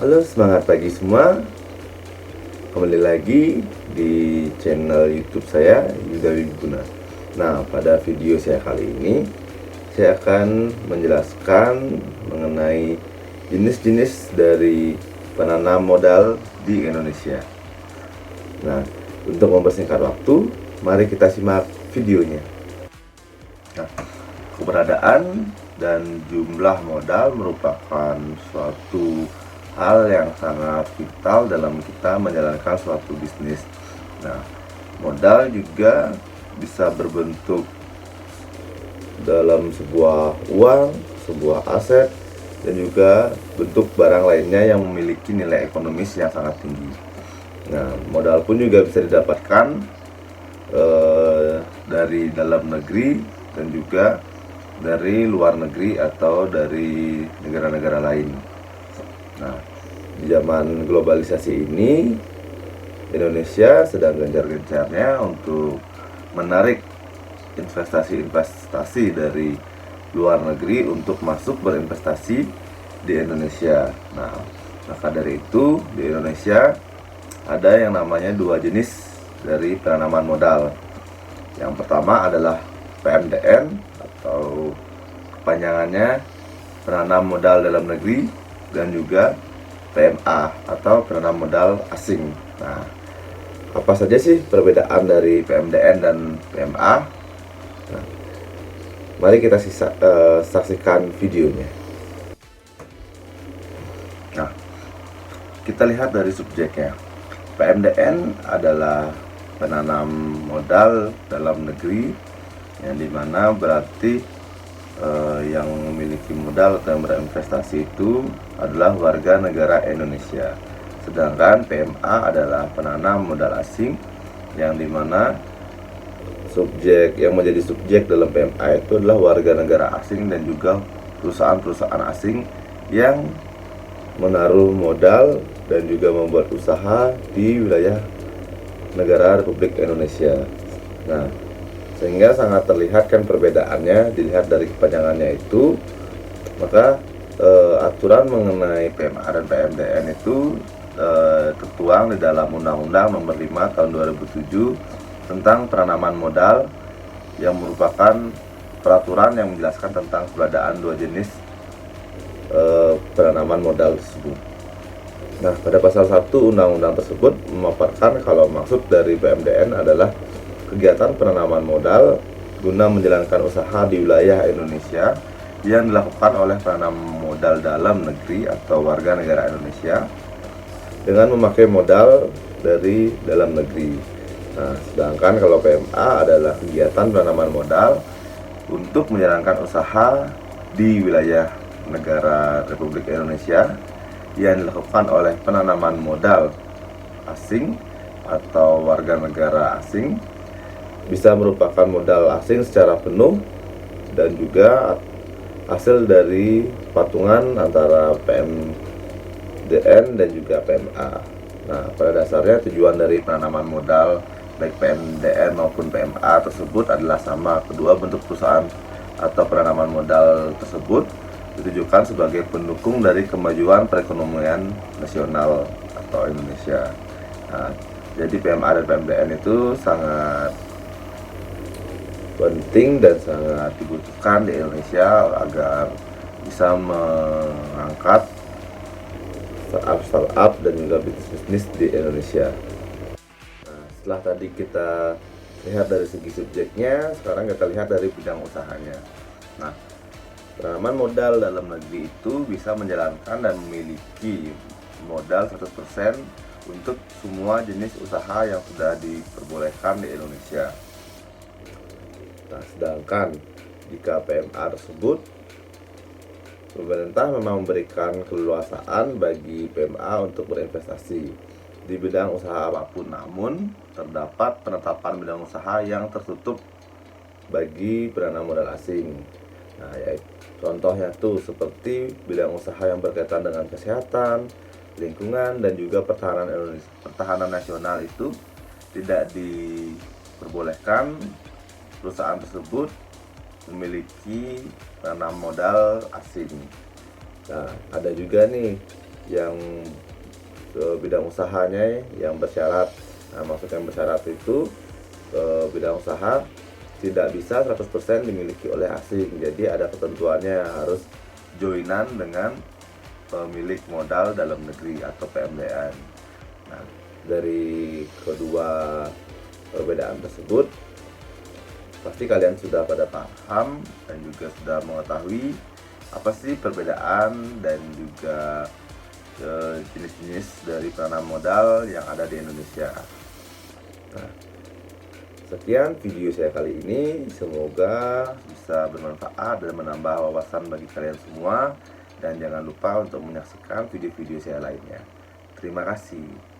Halo, semangat pagi semua. Kembali lagi di channel YouTube saya, Yuda Wiguna. Nah, pada video saya kali ini saya akan menjelaskan mengenai jenis-jenis dari penanam modal di Indonesia. Nah, untuk mempersingkat waktu, mari kita simak videonya. Nah, keberadaan dan jumlah modal merupakan suatu hal yang sangat vital dalam kita menjalankan suatu bisnis. Nah, modal juga bisa berbentuk dalam sebuah uang, sebuah aset, dan juga bentuk barang lainnya yang memiliki nilai ekonomis yang sangat tinggi. Nah, modal pun juga bisa didapatkan dari dalam negeri dan juga dari luar negeri atau dari negara-negara lain. Nah, di zaman globalisasi ini, Indonesia sedang gencar-gencarnya untuk menarik investasi-investasi dari luar negeri untuk masuk berinvestasi di Indonesia. Nah, maka dari itu di Indonesia ada yang namanya dua jenis dari penanaman modal. Yang pertama adalah PMDN atau kepanjangannya penanam modal dalam negeri, dan juga PMA atau penanam modal asing. Nah, apa saja sih perbedaan dari PMDN dan PMA? Nah, mari kita saksikan videonya. Nah, kita lihat dari subjeknya. PMDN adalah penanam modal dalam negeri, yang dimana berarti yang memiliki modal atau berinvestasi itu adalah warga negara Indonesia. Sedangkan PMA adalah penanam modal asing, yang dimana yang menjadi subjek dalam PMA itu adalah warga negara asing dan juga perusahaan-perusahaan asing yang menaruh modal dan juga membuat usaha di wilayah negara Republik Indonesia. Nah, sehingga sangat terlihat kan perbedaannya dilihat dari kepanjangannya itu. Maka aturan mengenai PMA dan PMDN itu tertuang di dalam Undang-Undang Nomor 5 Tahun 2007 tentang penanaman modal, yang merupakan peraturan yang menjelaskan tentang keberadaan dua jenis penanaman modal tersebut. Nah, pada pasal 1 undang-undang tersebut memaparkan kalau maksud dari PMDN adalah kegiatan penanaman modal guna menjalankan usaha di wilayah Indonesia yang dilakukan oleh penanam modal dalam negeri atau warga negara Indonesia dengan memakai modal dari dalam negeri. Nah, sedangkan kalau PMA adalah kegiatan penanaman modal untuk menjalankan usaha di wilayah negara Republik Indonesia yang dilakukan oleh penanaman modal asing atau warga negara asing, bisa merupakan modal asing secara penuh dan juga hasil dari patungan antara PMDN dan juga PMA. Nah, pada dasarnya tujuan dari penanaman modal baik PMDN maupun PMA tersebut adalah sama. Kedua bentuk perusahaan atau penanaman modal tersebut ditujukan sebagai pendukung dari kemajuan perekonomian nasional atau Indonesia. Nah, jadi PMA dan PMDN itu sangat penting dan sangat dibutuhkan di Indonesia agar bisa mengangkat startup dan juga bisnis di Indonesia. Nah, setelah tadi kita lihat dari segi subjeknya, sekarang kita lihat dari bidang usahanya. Nah, penanaman modal dalam negeri itu bisa menjalankan dan memiliki modal 100% untuk semua jenis usaha yang sudah diperbolehkan di Indonesia. Nah, sedangkan jika PMA tersebut, pemerintah memang memberikan keleluasaan bagi PMA untuk berinvestasi di bidang usaha apapun, namun terdapat penetapan bidang usaha yang tertutup bagi penanam modal asing. Nah, ya, contohnya tuh seperti bidang usaha yang berkaitan dengan kesehatan, lingkungan, dan juga pertahanan nasional itu tidak diperbolehkan perusahaan tersebut memiliki penanam modal asing. Nah, ada juga nih yang bidang usahanya yang bersyarat. Nah, maksud yang bersyarat itu bidang usaha tidak bisa 100% dimiliki oleh asing. Jadi ada ketentuannya, harus joinan dengan pemilik modal dalam negeri atau PMDN. Nah, dari kedua perbedaan tersebut pasti kalian sudah pada paham dan juga sudah mengetahui apa sih perbedaan dan juga jenis-jenis dari penanam modal yang ada di Indonesia. Nah, sekian video saya kali ini, semoga bisa bermanfaat dan menambah wawasan bagi kalian semua, dan jangan lupa untuk menyaksikan video-video saya lainnya. Terima kasih.